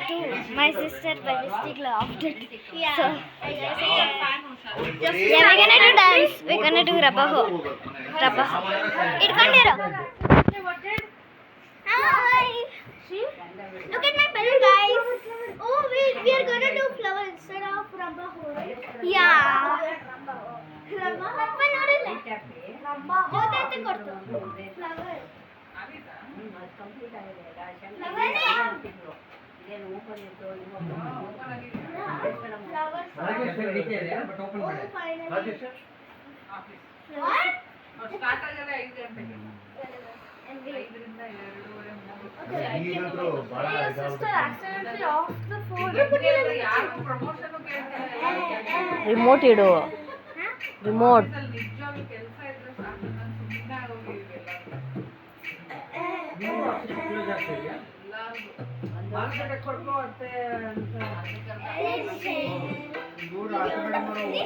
to my sister by mistake laughed it. Yeah. So Just yeah, we're gonna do dance. We're gonna do rabaho. Rabaho. Itkondiru. Hi. Look at my balloon, guys. Oh wait, we are gonna do flower instead of rabaho, right? Yeah. Rabaho. Appa nodile. Rabaho. Odayte kortu. Flower. Start ಆಗಲ್ಲ 5 ಗಂಟೆಗೆ. 5ರಿಂದ 2:30 ಯಾರು promotion ಕೇಳ್ತಾರೆ. Remote ಇಡು. Remote ನಿಜವಾಗ್ಲೂ ಕೆಲಸ ಇದ್ರೆ ಸಾಕು. ನಾನು ಸುಮ್ಮನೆ ಆಗೋಗಿ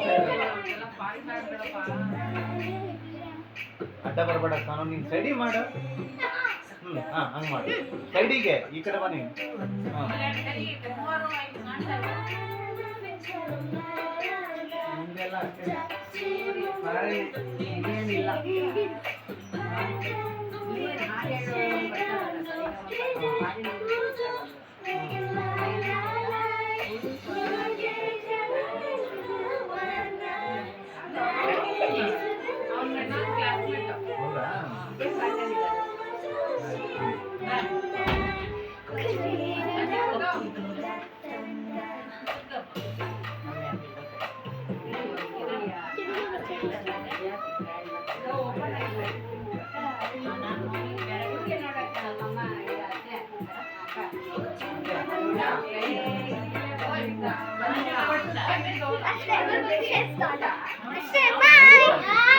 ಅಡ್ಡ ಬರಬೇಡ ನಾನು ನೀನು ಸೈಡಿ ಮಾಡು. ಹಂಗೆ ಮಾಡು. ಸೈಡಿಗೆ ಈ ಕಡೆ ಬನ್ನಿ. ಮುಂದೆಲ್ಲ ಏನಿಲ್ಲ. ಅಷ್ಟೇ